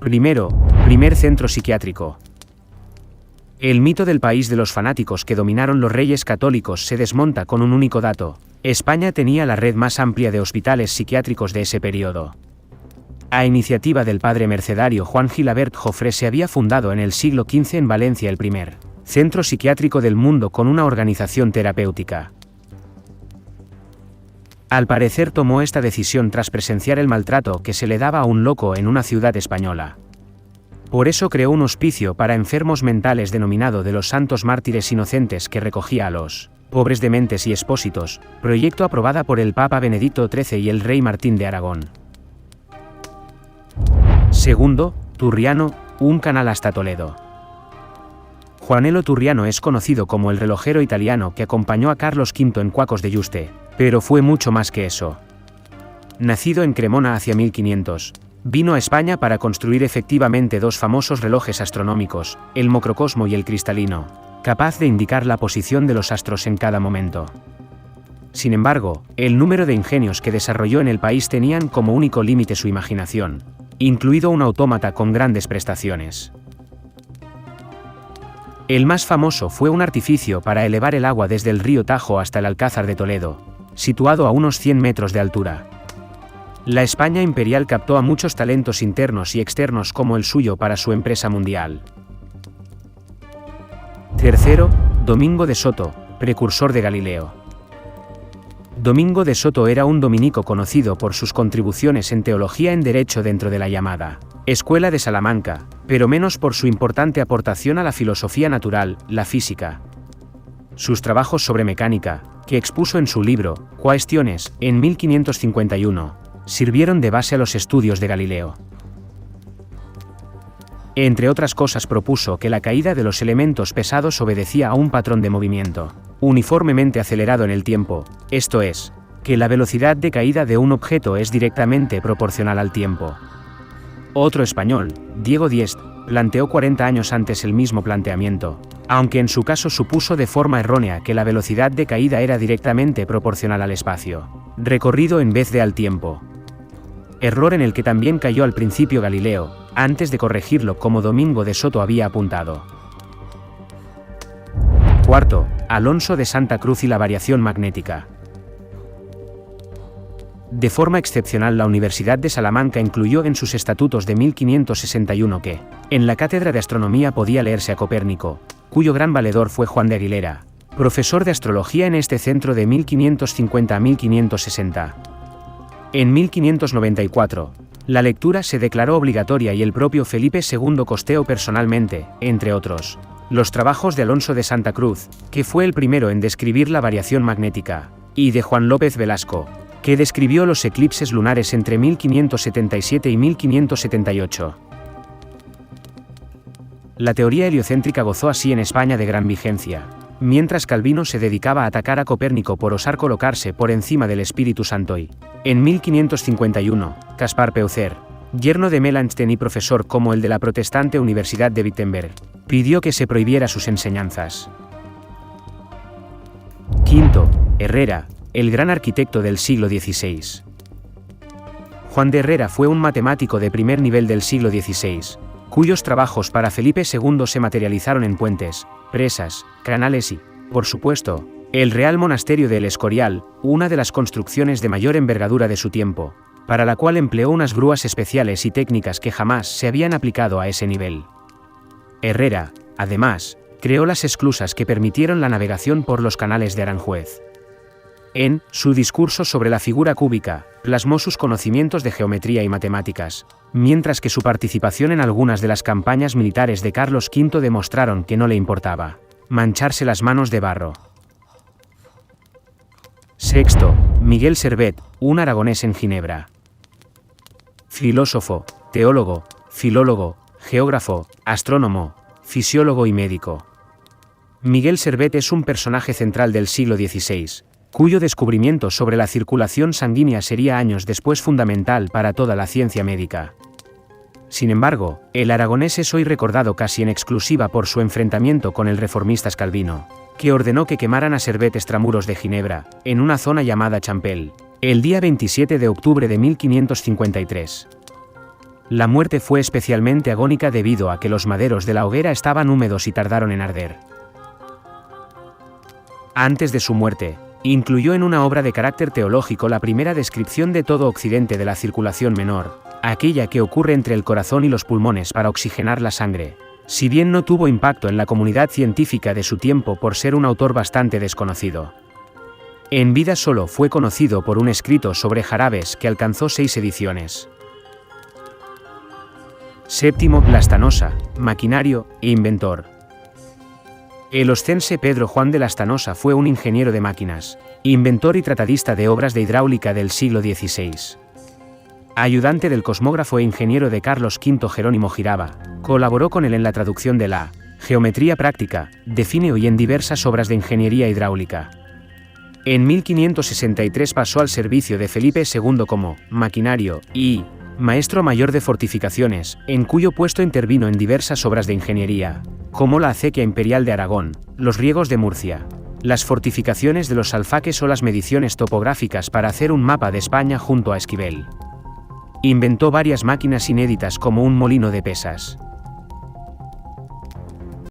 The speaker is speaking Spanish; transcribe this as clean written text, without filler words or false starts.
Primer centro psiquiátrico. El mito del país de los fanáticos que dominaron los reyes católicos se desmonta con un único dato. España tenía la red más amplia de hospitales psiquiátricos de ese periodo. A iniciativa del padre mercedario Juan Gilabert Jofré se había fundado en el siglo XV en Valencia el primer centro psiquiátrico del mundo con una organización terapéutica. Al parecer tomó esta decisión tras presenciar el maltrato que se le daba a un loco en una ciudad española. Por eso creó un hospicio para enfermos mentales denominado de los Santos Mártires Inocentes que recogía a los pobres dementes y expósitos, proyecto aprobada por el Papa Benedicto XIII y el rey Martín de Aragón. Segundo, Turriano, un canal hasta Toledo. Juanelo Turriano es conocido como el relojero italiano que acompañó a Carlos V en Quacos de Yuste, pero fue mucho más que eso. Nacido en Cremona hacia 1500, vino a España para construir efectivamente dos famosos relojes astronómicos, el Microcosmo y el Cristalino, capaz de indicar la posición de los astros en cada momento. Sin embargo, el número de ingenios que desarrolló en el país tenían como único límite su imaginación, incluido un autómata con grandes prestaciones. El más famoso fue un artificio para elevar el agua desde el río Tajo hasta el Alcázar de Toledo, situado a unos 100 metros de altura. La España imperial captó a muchos talentos internos y externos como el suyo para su empresa mundial. Tercero, Domingo de Soto, precursor de Galileo. Domingo de Soto era un dominico conocido por sus contribuciones en teología en derecho dentro de la llamada Escuela de Salamanca, pero menos por su importante aportación a la filosofía natural, la física. Sus trabajos sobre mecánica, que expuso en su libro, Cuestiones, en 1551, sirvieron de base a los estudios de Galileo. Entre otras cosas propuso que la caída de los elementos pesados obedecía a un patrón de movimiento uniformemente acelerado en el tiempo, esto es, que la velocidad de caída de un objeto es directamente proporcional al tiempo. Otro español, Diego Diest, planteó 40 años antes el mismo planteamiento, aunque en su caso supuso de forma errónea que la velocidad de caída era directamente proporcional al espacio recorrido en vez de al tiempo. Error en el que también cayó al principio Galileo, antes de corregirlo como Domingo de Soto había apuntado. Cuarto, Alonso de Santa Cruz y la variación magnética. De forma excepcional la Universidad de Salamanca incluyó en sus estatutos de 1561 que, en la cátedra de astronomía podía leerse a Copérnico, cuyo gran valedor fue Juan de Aguilera, profesor de astrología en este centro de 1550 a 1560. En 1594, la lectura se declaró obligatoria y el propio Felipe II costeó personalmente, entre otros, los trabajos de Alonso de Santa Cruz, que fue el primero en describir la variación magnética, y de Juan López Velasco, que describió los eclipses lunares entre 1577 y 1578. La teoría heliocéntrica gozó así en España de gran vigencia, mientras Calvino se dedicaba a atacar a Copérnico por osar colocarse por encima del Espíritu Santo y, en 1551, Caspar Peucer, yerno de Melanchthon y profesor como el de la protestante Universidad de Wittenberg, pidió que se prohibiera sus enseñanzas. Quinto, Herrera, el gran arquitecto del siglo XVI. Juan de Herrera fue un matemático de primer nivel del siglo XVI, cuyos trabajos para Felipe II se materializaron en puentes, presas, canales y, por supuesto, el Real Monasterio de El Escorial, una de las construcciones de mayor envergadura de su tiempo, para la cual empleó unas grúas especiales y técnicas que jamás se habían aplicado a ese nivel. Herrera, además, creó las esclusas que permitieron la navegación por los canales de Aranjuez. En su discurso sobre la figura cúbica, plasmó sus conocimientos de geometría y matemáticas, mientras que su participación en algunas de las campañas militares de Carlos V demostraron que no le importaba mancharse las manos de barro. Sexto, Miguel Servet, un aragonés en Ginebra. Filósofo, teólogo, filólogo, geógrafo, astrónomo, fisiólogo y médico. Miguel Servet es un personaje central del siglo XVI, cuyo descubrimiento sobre la circulación sanguínea sería años después fundamental para toda la ciencia médica. Sin embargo, el aragonés es hoy recordado casi en exclusiva por su enfrentamiento con el reformista Calvino, que ordenó que quemaran a Servet extramuros de Ginebra, en una zona llamada Champel, el día 27 de octubre de 1553. La muerte fue especialmente agónica debido a que los maderos de la hoguera estaban húmedos y tardaron en arder. Antes de su muerte, incluyó en una obra de carácter teológico la primera descripción de todo Occidente de la circulación menor, aquella que ocurre entre el corazón y los pulmones para oxigenar la sangre. Si bien no tuvo impacto en la comunidad científica de su tiempo por ser un autor bastante desconocido. En vida solo fue conocido por un escrito sobre jarabes que alcanzó 6 ediciones. Séptimo Lastanosa, maquinario e inventor. El oscense Pedro Juan de Lastanosa fue un ingeniero de máquinas, inventor y tratadista de obras de hidráulica del siglo XVI. Ayudante del cosmógrafo e ingeniero de Carlos V Jerónimo Giraba, colaboró con él en la traducción de la Geometría práctica, de Fineo y en diversas obras de ingeniería hidráulica. En 1563 pasó al servicio de Felipe II como maquinario y maestro mayor de fortificaciones, en cuyo puesto intervino en diversas obras de ingeniería, como la acequia imperial de Aragón, los riegos de Murcia, las fortificaciones de los alfaques o las mediciones topográficas para hacer un mapa de España junto a Esquivel. Inventó varias máquinas inéditas como un molino de pesas.